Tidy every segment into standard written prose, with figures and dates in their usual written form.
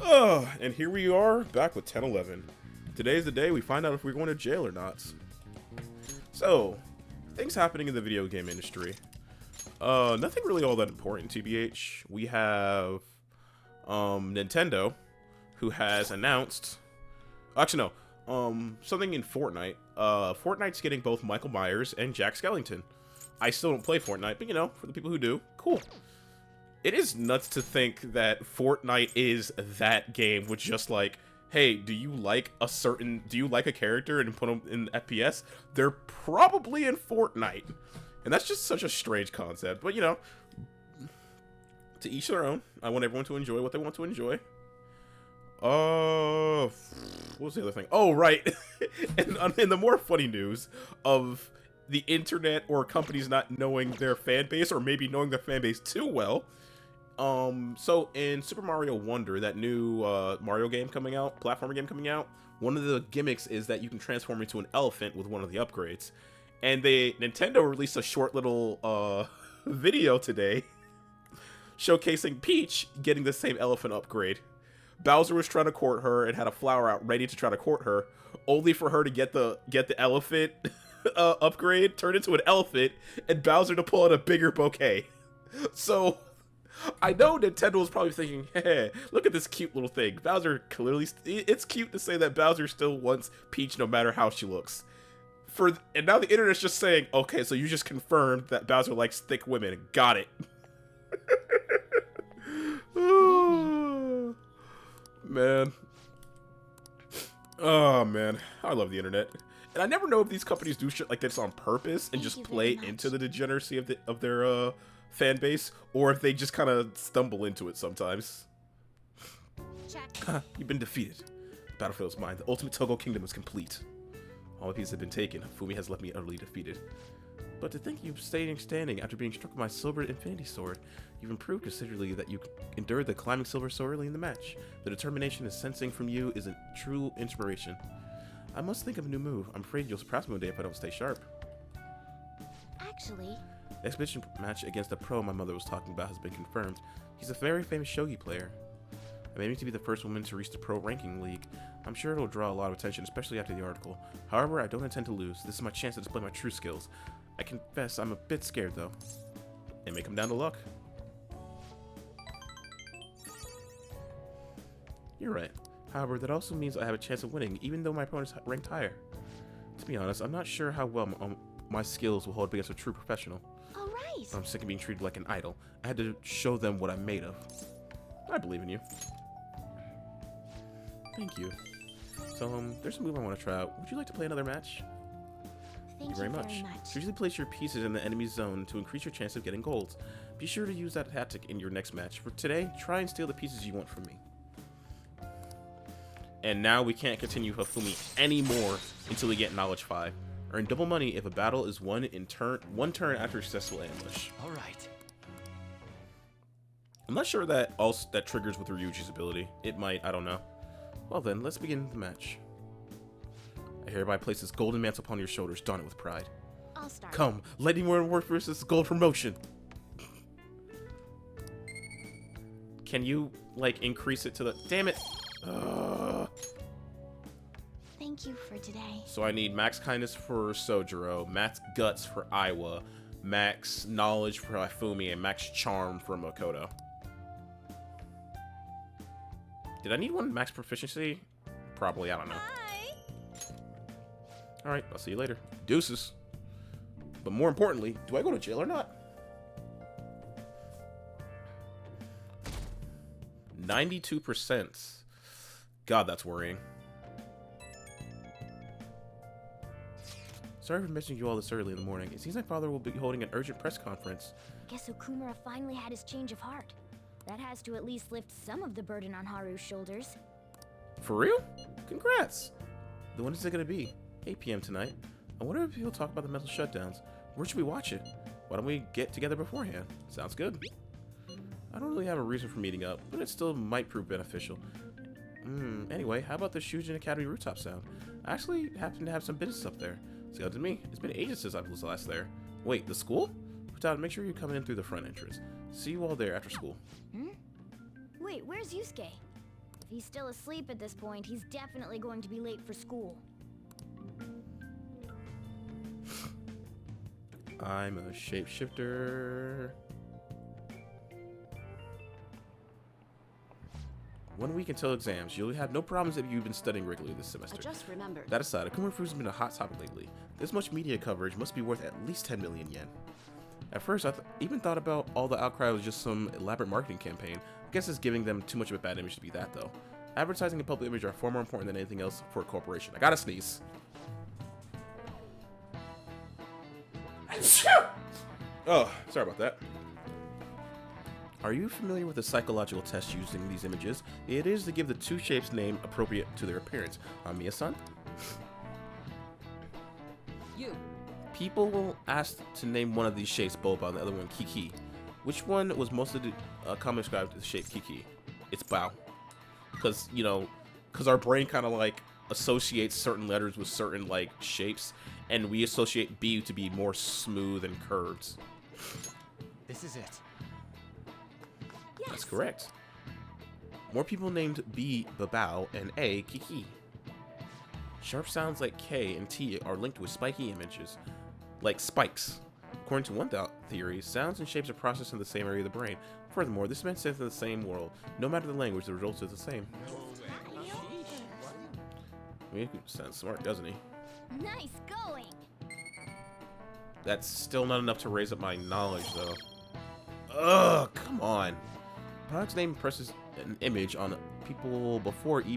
And here we are, back with 1011. Today's the day we find out if we're going to jail or not. So, things happening in the video game industry. Nothing really all that important, TBH. We have, Nintendo, who has announced... Actually, no. Something in Fortnite. Fortnite's getting both Michael Myers and Jack Skellington. I still don't play Fortnite, but you know, for the people who do, cool. It is nuts to think that Fortnite is that game with just like, hey, do you like a character and put them in FPS? They're probably in Fortnite. And that's just such a strange concept. But you know, to each their own. I want everyone to enjoy what they want to enjoy. What was the other thing? Oh, right. And in the more funny news of the internet or companies not knowing their fan base, or maybe knowing their fan base too well. So in Super Mario Wonder, that new Mario game coming out, platformer game coming out, one of the gimmicks is that you can transform into an elephant with one of the upgrades. And Nintendo released a short little video today showcasing Peach getting the same elephant upgrade. Bowser was trying to court her and had a flower out ready to try to court her, only for her to get the elephant upgrade, turn into an elephant, and Bowser to pull out a bigger bouquet. So I know Nintendo was probably thinking, hey, look at this cute little thing. Bowser clearly, it's cute to say that Bowser still wants Peach no matter how she looks. And now the internet's just saying, okay, so you just confirmed that Bowser likes thick women. Got it. Oh, man. Oh, man. I love the internet. And I never know if these companies do shit like this on purpose and just play into the degeneracy of their fan base, or if they just kind of stumble into it sometimes. You've been defeated. The battlefield is mine. The ultimate Togo kingdom is complete. All the pieces have been taken. Fumi has left me utterly defeated. But to think you've stayed standing after being struck with my silver infinity sword, you've improved considerably that you endured the climbing silver so early in the match. The determination and sensing from you is a true inspiration. I must think of a new move. I'm afraid you'll surprise me one day if I don't stay sharp. Actually, the exhibition match against the pro my mother was talking about has been confirmed. He's a very famous shogi player. I'm aiming to be the first woman to reach the pro ranking league. I'm sure it'll draw a lot of attention, especially after the article. However, I don't intend to lose. This is my chance to display my true skills. I confess I'm a bit scared, though. It may come down to luck. You're right. However, that also means I have a chance of winning, even though my opponent's ranked higher. To be honest, I'm not sure how well my skills will hold up against a true professional. all right. I'm sick of being treated like an idol. I had to show them what I'm made of. I believe in you. Thank you. So, there's a move I want to try out. Would you like to play another match? Thank you very much. Usually place your pieces in the enemy zone to increase your chance of getting golds. Be sure to use that tactic in your next match. For today, try and steal the pieces you want from me. And now we can't continue Hifumi anymore until we get Knowledge 5. Earn double money if a battle is won in one turn after a successful ambush. All right. I'm not sure that triggers with Ryuji's ability. It might, I don't know. Well then, let's begin the match. I hereby place this golden mantle upon your shoulders, don it with pride. I'll start. Come, let me work for this gold promotion. Can you, like, increase it to the... Damn it! Thank you for today. So I need max kindness for Sojiro, max guts for Aiwa, max knowledge for Hifumi, and max charm for Makoto. Did I need one max proficiency? Probably, I don't know. Alright, I'll see you later. Deuces. But more importantly, do I go to jail or not? 92%. God, that's worrying. Sorry for missing you all this early in the morning. It seems my father will be holding an urgent press conference. Guess Okumura finally had his change of heart. That has to at least lift some of the burden on Haru's shoulders. For real? Congrats! Then when is it gonna be? 8 p.m. tonight. I wonder if he'll talk about the mental shutdowns. Where should we watch it? Why don't we get together beforehand? Sounds good. I don't really have a reason for meeting up, but it still might prove beneficial. Anyway, how about the Shujin Academy rooftop sound? I actually happen to have some business up there. Sounds to me. It's been ages since I was last there. Wait, the school? Futaba, make sure you're coming in through the front entrance. See you all there after school. Wait, where's Yusuke? he's still asleep at this point, he's definitely going to be late for school. I'm a shapeshifter. 1 week until exams. You'll have no problems if you've been studying regularly this semester. I just remembered. That aside, Akuma Fruits has been a hot topic lately. This much media coverage must be worth at least 10 million yen. At first, I even thought about all the outcry was just some elaborate marketing campaign. I guess it's giving them too much of a bad image to be that, though. Advertising and public image are far more important than anything else for a corporation. I gotta sneeze. Oh, sorry about that. Are you familiar with the psychological test used in these images? It is to give the two shapes name appropriate to their appearance. Miya-san? You. People asked to name one of these shapes Boba and the other one Kiki. Which one was mostly commonly described as the shape Kiki? It's Bao. Because, you know, our brain kind of like associates certain letters with certain like shapes, and we associate B to be more smooth and curved. This is it. Yes. That's correct. More people named B Babao and A Kiki. Sharp sounds like K and T are linked with spiky images, like spikes. According to one theory, sounds and shapes are processed in the same area of the brain. Furthermore, this makes sense in the same world. No matter the language, the result is the same. I mean, he sounds smart, doesn't he? Nice going! That's still not enough to raise up my knowledge, though. Ugh, come on. Product's name presses an image on people before they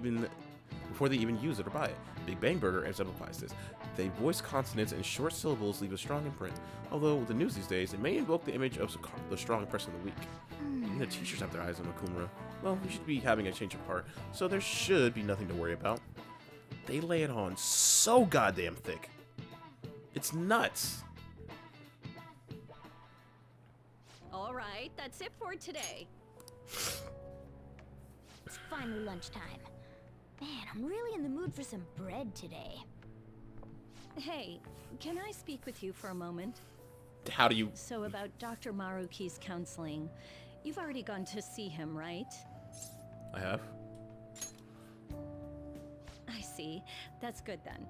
even use it or buy it. Big Bang Burger exemplifies this. They voice consonants and short syllables leave a strong imprint. Although with the news these days, it may invoke the image of the strong impression of the week. Even the teachers have their eyes on Okumura. Well, we should be having a change of heart, so there should be nothing to worry about. They lay it on so goddamn thick. It's nuts. All right, that's it for today. It's finally lunchtime. Man, I'm really in the mood for some bread today. Hey, can I speak with you for a moment? How do you... So about Dr. Maruki's counseling. You've already gone to see him, right? I have. I see. That's good then.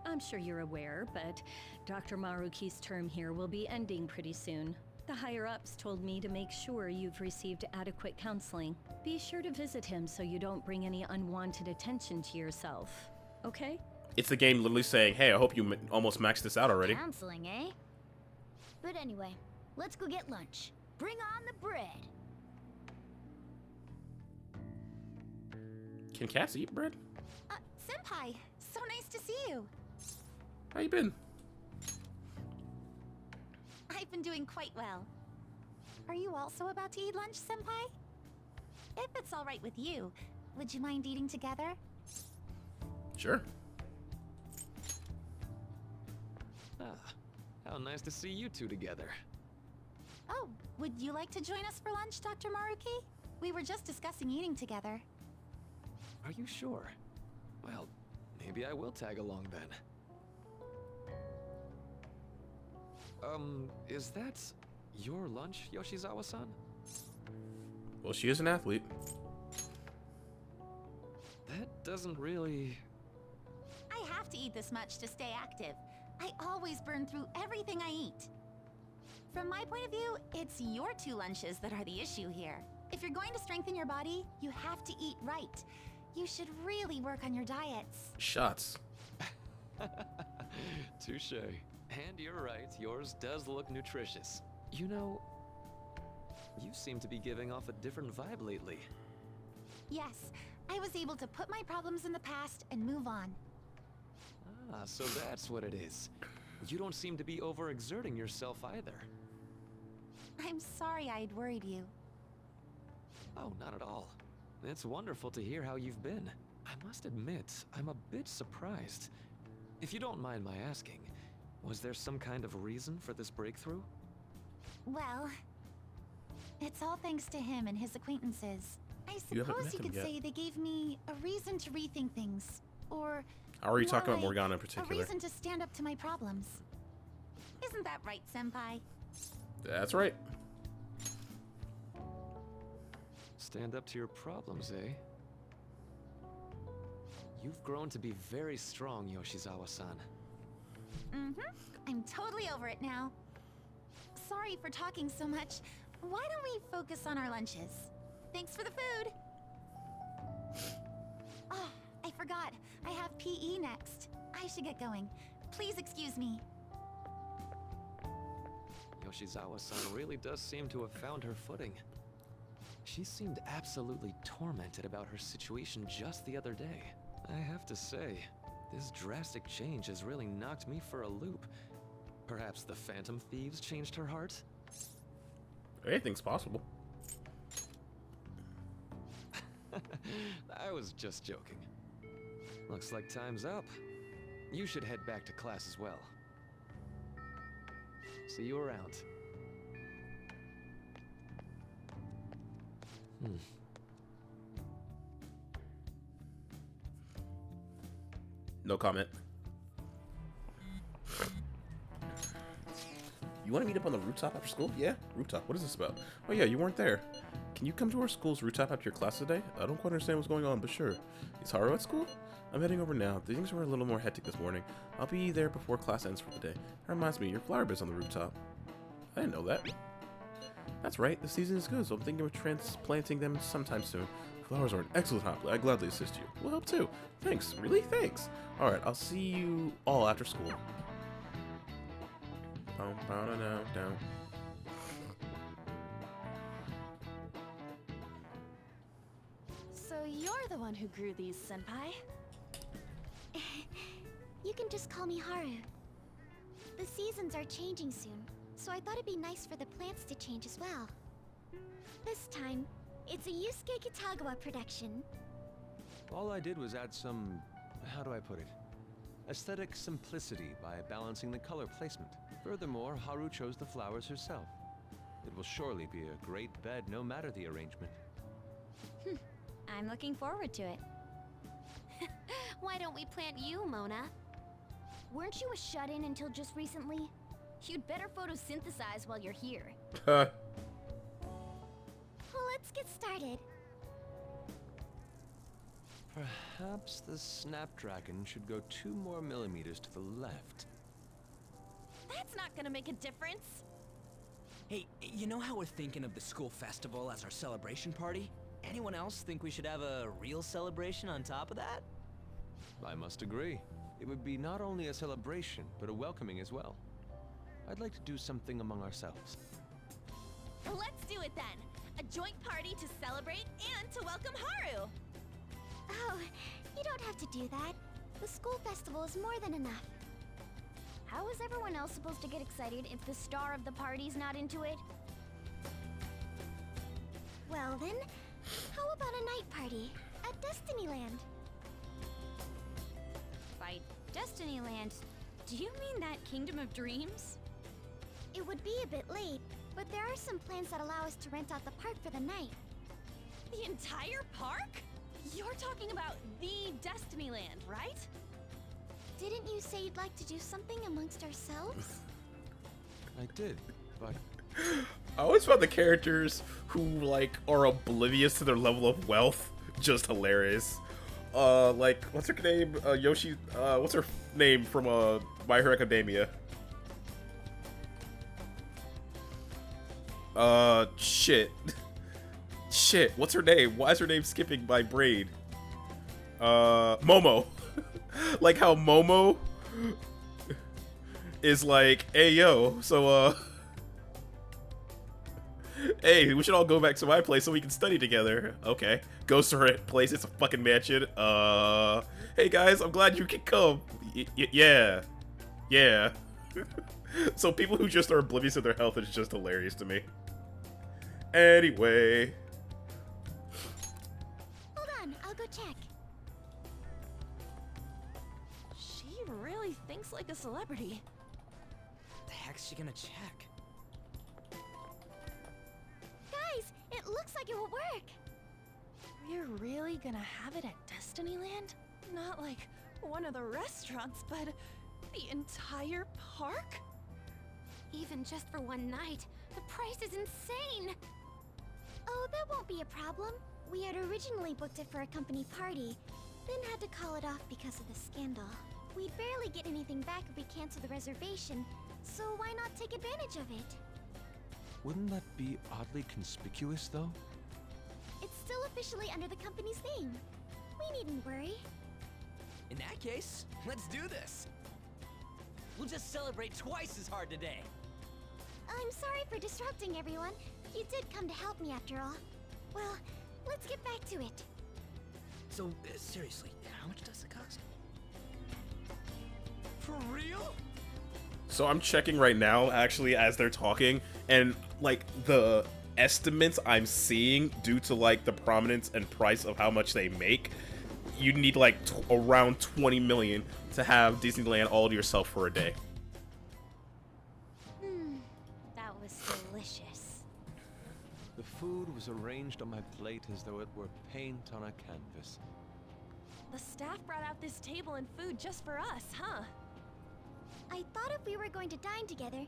I'm sure you're aware, but Dr. Maruki's term here will be ending pretty soon. The higher-ups told me to make sure you've received adequate counseling. Be sure to visit him so you don't bring any unwanted attention to yourself, okay? It's the game literally saying, hey, I hope you almost maxed this out already. Counseling, eh? But anyway, let's go get lunch. Bring on the bread. Can cats eat bread? Senpai, so nice to see you. How you been? I've been doing quite well. Are you also about to eat lunch, Senpai? If it's all right with you, would you mind eating together? Sure. Ah, how nice to see you two together. Oh, would you like to join us for lunch, Dr. Maruki? We were just discussing eating together. Are you sure? Well, maybe I will tag along then. Is that your lunch, Yoshizawa-san? Well, she is an athlete. That doesn't really... I have to eat this much to stay active. I always burn through everything I eat. From my point of view, it's your two lunches that are the issue here. If you're going to strengthen your body, you have to eat right. You should really work on your diets. Shots. Touche. And you're right, yours does look nutritious. You know, you seem to be giving off a different vibe lately. Yes, I was able to put my problems in the past and move on. Ah, so that's what it is. You don't seem to be overexerting yourself either. I'm sorry I'd worried you. Oh, not at all. It's wonderful to hear how you've been. I must admit, I'm a bit surprised. If you don't mind my asking, was there some kind of reason for this breakthrough? Well, it's all thanks to him and his acquaintances. I You haven't suppose met you them could yet. say they gave me a reason to rethink things. Or How are you talking about more like Morgana in a particular? reason to stand up to my problems. Isn't that right, Senpai? That's right. Stand up to your problems, eh? You've grown to be very strong, Yoshizawa-san. Mm-hmm. I'm totally over it now. Sorry for talking so much. Why don't we focus on our lunches? Thanks for the food. Oh, I forgot. I have PE next. I should get going. Please excuse me. Yoshizawa-san really does seem to have found her footing. She seemed absolutely tormented about her situation just the other day. I have to say, this drastic change has really knocked me for a loop. Perhaps the Phantom Thieves changed her heart? Anything's possible. I was just joking. Looks like time's up. You should head back to class as well. See you around. No comment. You want to meet up on the rooftop after school? Yeah, rooftop. What is this about? Oh yeah, you weren't there. Can you come to our school's rooftop after your class today? I don't quite understand what's going on, but sure. Is Haru at school? I'm heading over now. Things were a little more hectic this morning. I'll be there before class ends for the day. That reminds me, your flower bed's on the rooftop. I didn't know that. That's right, the season is good, so I'm thinking of transplanting them sometime soon. Flowers are an excellent hobby. I gladly assist you. We'll help too. Thanks. Really? Thanks. Alright, I'll see you all after school. Down. So you're the one who grew these, Senpai? You can just call me Haru. The seasons are changing soon, so I thought it'd be nice for the plants to change as well. This time, it's a Yusuke Kitagawa production. All I did was add some, how do I put it? Aesthetic simplicity by balancing the color placement. Furthermore, Haru chose the flowers herself. It will surely be a great bed no matter the arrangement. I'm looking forward to it. Why don't we plant you, Mona? Weren't you a shut-in until just recently? You'd better photosynthesize while you're here. Huh. Well, let's get started. Perhaps the Snapdragon should go 2 more millimeters to the left. That's not gonna make a difference. Hey, you know how we're thinking of the school festival as our celebration party? Anyone else think we should have a real celebration on top of that? I must agree. It would be not only a celebration, but a welcoming as well. I'd like to do something among ourselves. Let's do it then. A joint party to celebrate and to welcome Haru. Oh, you don't have to do that. The school festival is more than enough. How is everyone else supposed to get excited if the star of the party's not into it? Well then, how about a night party at Destinyland? By Destinyland, do you mean that Kingdom of Dreams? It would be a bit late, but there are some plans that allow us to rent out the park for the night. The entire park? You're talking about the Destinyland, right? Didn't you say you'd like to do something amongst ourselves? I did, but I always found the characters who, like, are oblivious to their level of wealth just hilarious. Like, what's her name? Yoshi, what's her name from, My Hero Academia? Shit. Shit, what's her name? Why is her name skipping my brain? Momo. Like how Momo is like, hey, yo, so, hey, we should all go back to my place so we can study together. Okay. Goes to her place, it's a fucking mansion. Hey guys, I'm glad you can come. Yeah. Yeah. So people who just are oblivious of their health is just hilarious to me. Anyway. Hold on, I'll go check. She really thinks like a celebrity. The heck's she gonna check? Guys, it looks like it will work. We're really gonna have it at Destinyland? Not like one of the restaurants, but the entire park? Even just for one night, the price is insane. Oh, that won't be a problem. We had originally booked it for a company party, then had to call it off because of the scandal. We'd barely get anything back if we cancel the reservation, so why not take advantage of it? Wouldn't that be oddly conspicuous, though? It's still officially under the company's name. We needn't worry. In that case, let's do this. We'll just celebrate twice as hard today. I'm sorry for disrupting everyone. You did come to help me after all. Well, let's get back to it. So, seriously, how much does it cost? For real? So I'm checking right now, actually, as they're talking, and like the estimates I'm seeing due to like the prominence and price of how much they make, you need like around 20 million to have Disneyland all to yourself for a day. That was delicious. The food was arranged on my plate as though it were paint on a canvas. The staff brought out this table and food just for us, huh? I thought if we were going to dine together,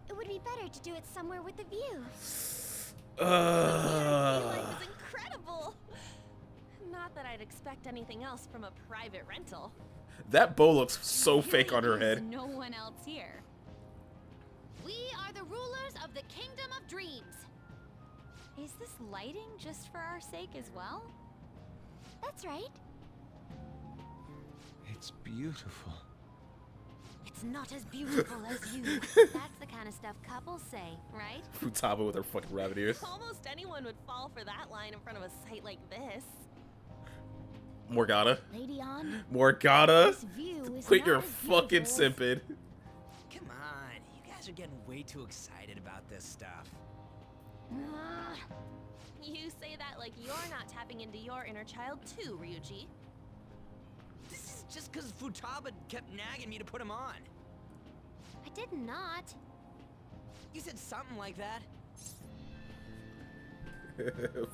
it would be better to do it somewhere with a view. Life is incredible. Not that I'd expect anything else from a private rental. That bow looks so fake on her There's head. no one else here. We are the rulers of the Kingdom of Dreams. Is this lighting just for our sake as well? That's right. It's beautiful. It's not as beautiful as you. That's the kind of stuff couples say, right? Futaba with her fucking rabbit ears. Almost anyone would fall for that line in front of a site like this. Morgana. Lady On, Morgana. this view is Quit not your as fucking beautiful as- simping. Come on, you guys are getting way too excited about this stuff. You say that like you're not tapping into your inner child too, Ryuji. This is just because Futaba kept nagging me to put him on. I did not. You said something like that.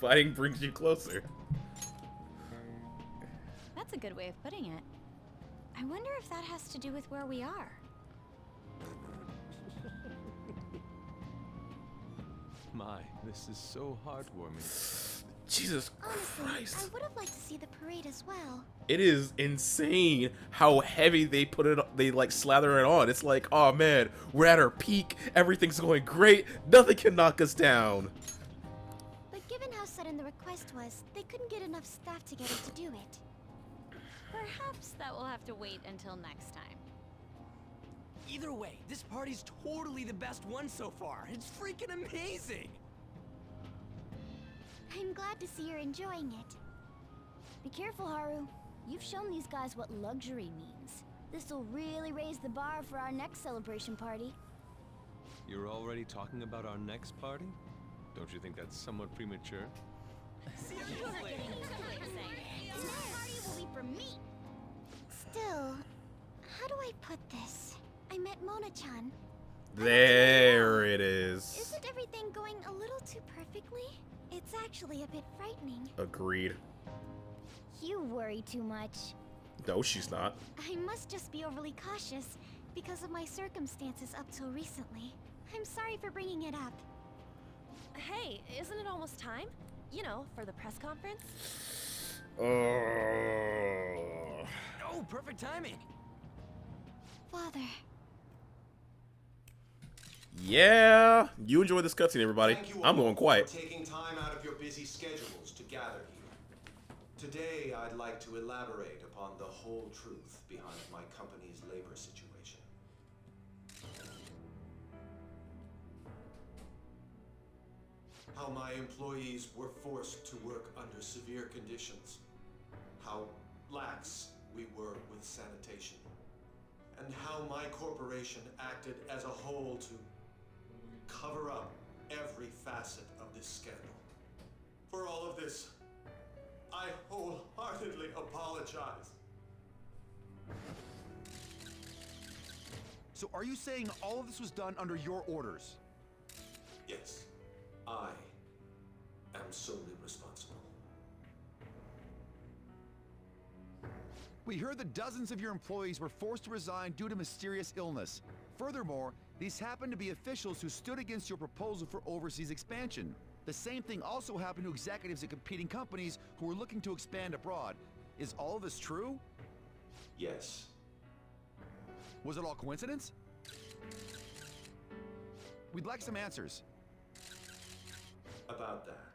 Fighting brings you closer. That's a good way of putting it. I wonder if that has to do with where we are. My, this is so heartwarming. Jesus Honestly, Christ. I would have liked to see the parade as well. It is insane how heavy they put it, they like slather it on. It's like, oh man, we're at our peak, everything's going great, nothing can knock us down. But given how sudden the request was, they couldn't get enough staff together to do it. Perhaps that will have to wait until next time. Either way, this party's totally the best one so far. It's freaking amazing. I'm glad to see you're enjoying it. Be careful, Haru. You've shown these guys what luxury means. This'll really raise the bar for our next celebration party. You're already talking about our next party? Don't you think that's somewhat premature? Seriously. And that party will be for me. Still, how do I put this? I met Mona-chan. There it is. Isn't everything going a little too perfectly? It's actually a bit frightening. Agreed. You worry too much. No, she's not. I must just be overly cautious because of my circumstances up till recently. I'm sorry for bringing it up. Hey, isn't it almost time? You know, for the press conference? Oh, perfect timing. Father. Yeah, you enjoy this cutscene, everybody. Thank you I'm all going quiet. for taking time out of your busy schedules to gather here. Today, I'd like to elaborate upon the whole truth behind my company's labor situation. How my employees were forced to work under severe conditions. How lax we were with sanitation. And how my corporation acted as a whole to cover up every facet of this scandal. For all of this, I wholeheartedly apologize. So are you saying all of this was done under your orders? Yes, I am solely responsible. We heard that dozens of your employees were forced to resign due to mysterious illness. Furthermore, these happened to be officials who stood against your proposal for overseas expansion. The same thing also happened to executives at competing companies who were looking to expand abroad. Is all of this true? Yes. Was it all coincidence? We'd like some answers. About that.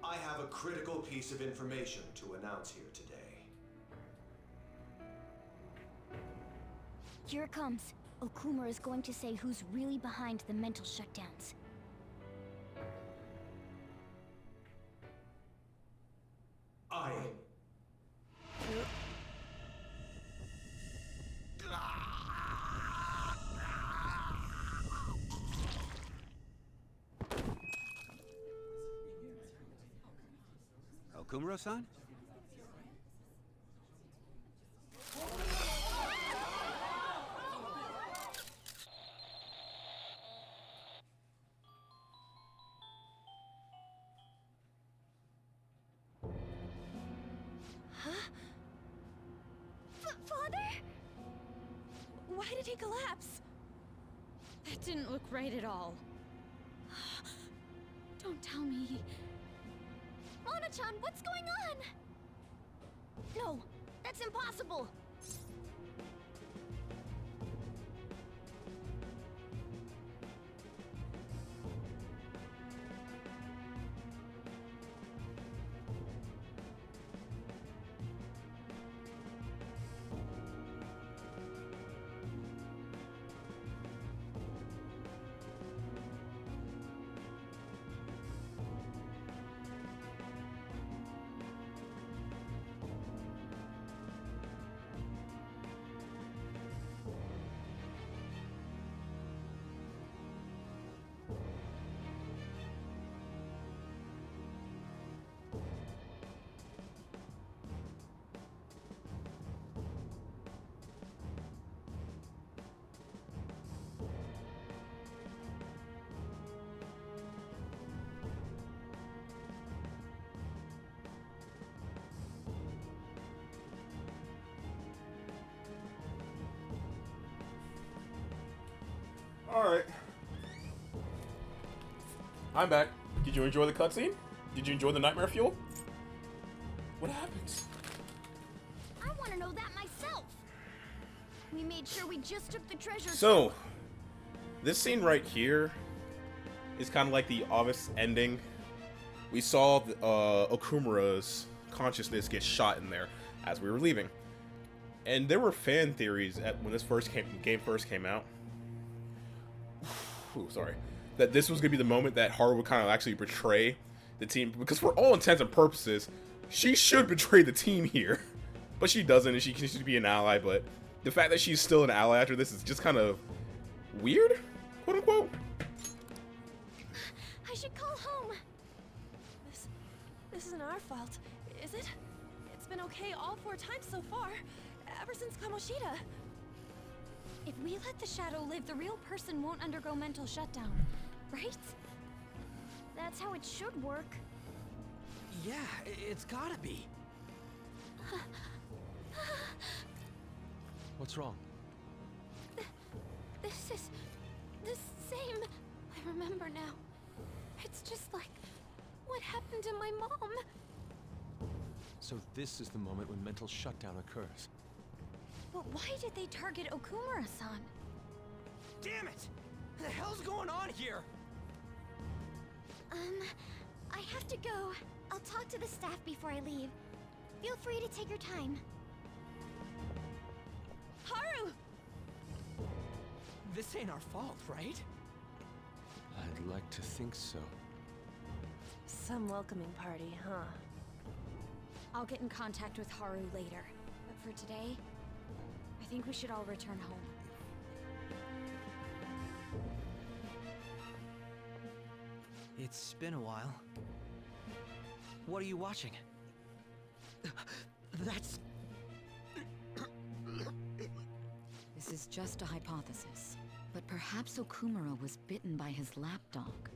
I have a critical piece of information to announce here today. Here it comes. Okumura is going to say who's really behind the mental shutdowns. I... Okumura-san? Father? Why did he collapse? That didn't look right at all. Don't tell me. Mona-chan, what's going on? No, that's impossible! Alright. I'm back. Did you enjoy the cutscene? Did you enjoy the nightmare fuel? What happens? I want to know that myself! We made sure we just took the treasure. So, this scene right here is kind of like the obvious ending. We saw Okumura's consciousness get shot in there as we were leaving. And there were fan theories when this game first came out. Ooh, sorry. That this was going to be the moment that Haru would kind of actually betray the team. Because for all intents and purposes, she should betray the team here. But she doesn't, and she continues to be an ally. But the fact that she's still an ally after this is just kind of weird, quote unquote. I should call home. This isn't our fault, is it? It's been okay all 4 times so far, ever since Kamoshida. If we let the shadow live, the real person won't undergo mental shutdown, right? That's how it should work. Yeah, it's gotta be. What's wrong? This is the same. I remember now. It's just like what happened to my mom. So this is the moment when mental shutdown occurs. But why did they target Okumura-san? Damn it! What the hell's going on here? I have to go. I'll talk to the staff before I leave. Feel free to take your time. Haru! This ain't our fault, right? I'd like to think so. Some welcoming party, huh? I'll get in contact with Haru later. But for today, I think we should all return home. It's been a while. What are you watching? That's... This is just a hypothesis, but perhaps Okumura was bitten by his lapdog.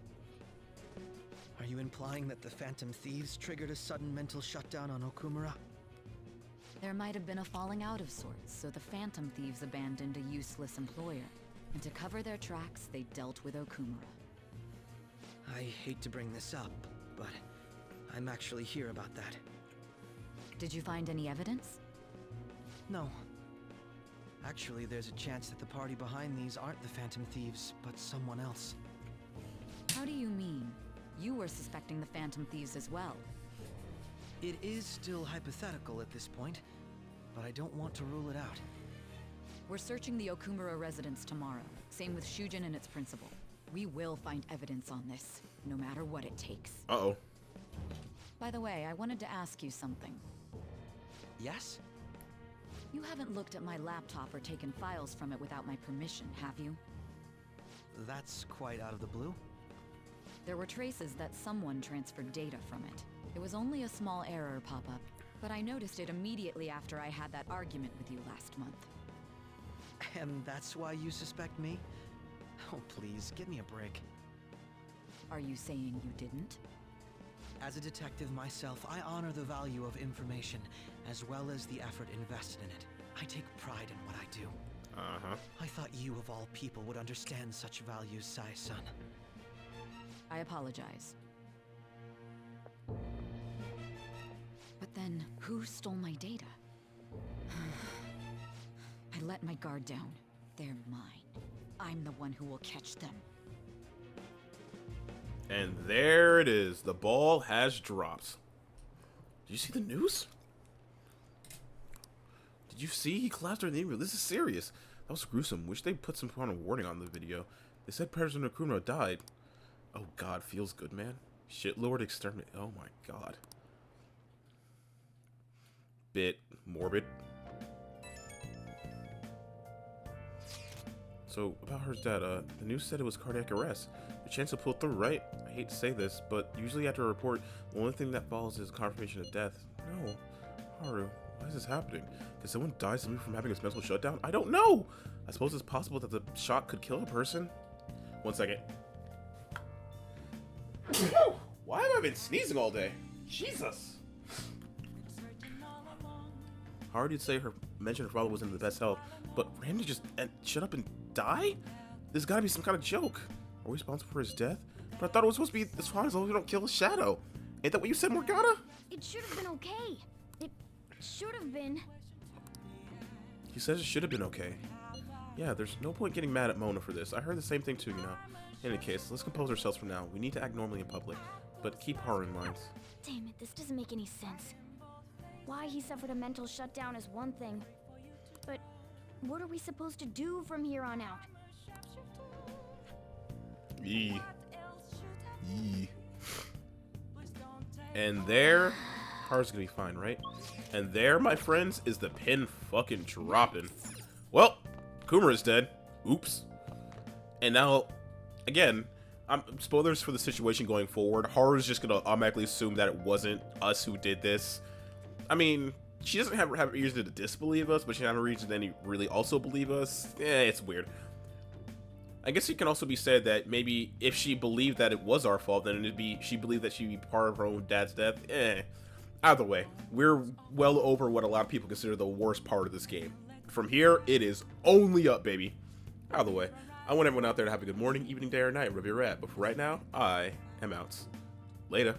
Are you implying that the Phantom Thieves triggered a sudden mental shutdown on Okumura? There might have been a falling out of sorts, so the Phantom Thieves abandoned a useless employer. And to cover their tracks, they dealt with Okumura. I hate to bring this up, but I'm actually here about that. Did you find any evidence? No. Actually, there's a chance that the party behind these aren't the Phantom Thieves, but someone else. How do you mean? You were suspecting the Phantom Thieves as well. It is still hypothetical at this point, but I don't want to rule it out. We're searching the Okumura residence tomorrow. Same with Shujin and its principal. We will find evidence on this, no matter what it takes. Uh-oh. By the way, I wanted to ask you something. Yes? You haven't looked at my laptop or taken files from it without my permission, have you? That's quite out of the blue. There were traces that someone transferred data from it. It was only a small error pop-up, but I noticed it immediately after I had that argument with you last month. And that's why you suspect me? Oh, please, give me a break. Are you saying you didn't? As a detective myself, I honor the value of information, as well as the effort invested in it. I take pride in what I do. Uh-huh. I thought you, of all people, would understand such values, Sai-san. I apologize. But then, who stole my data? I let my guard down. They're mine. I'm the one who will catch them. And there it is. The ball has dropped. Did you see the news? Did you see? He collapsed during the interview. This is serious. That was gruesome. Wish they put some kind of warning on the video. They said President Okumura died. Oh god, feels good, man. Shitlord exterminate. Oh my god. Bit morbid. So, about her death, the news said it was cardiac arrest. The chance to pull through, right? I hate to say this, but usually after a report, the only thing that follows is confirmation of death. No. Haru, why is this happening? Did someone die simply from having a mental shutdown? I don't know! I suppose it's possible that the shock could kill a person. 1 second. Why have I been sneezing all day? Jesus! Haru did say mention her father was in the best health, but randomly just shut up and die? There's gotta be some kind of joke. Are we responsible for his death? But I thought it was supposed to be as far as long as we don't kill his shadow. Ain't that what you said, Morgana? It should have been okay. It should have been. He says it should have been okay. Yeah, there's no point getting mad at Mona for this. I heard the same thing too, you know. In any case, let's compose ourselves for now. We need to act normally in public, but keep Haru in mind. Damn it, this doesn't make any sense. Why he suffered a mental shutdown is one thing, but what are we supposed to do from here on out? Yee. Yee. And there, Haru's gonna be fine, right? And there, my friends, is the pin fucking dropping. Well, Kumura's dead. Oops. And now, again, spoilers for the situation going forward. Haru's just gonna automatically assume that it wasn't us who did this. I mean, she doesn't have reason to disbelieve us, but she doesn't have a reason to any really also believe us. It's weird. I guess it can also be said that maybe if she believed that it was our fault, then it'd be she believed that she'd be part of her own dad's death. Either way, we're well over what a lot of people consider the worst part of this game. From here, it is only up, baby. Either way, I want everyone out there to have a good morning, evening, day, or night, wherever you're at. But for right now, I am out. Later.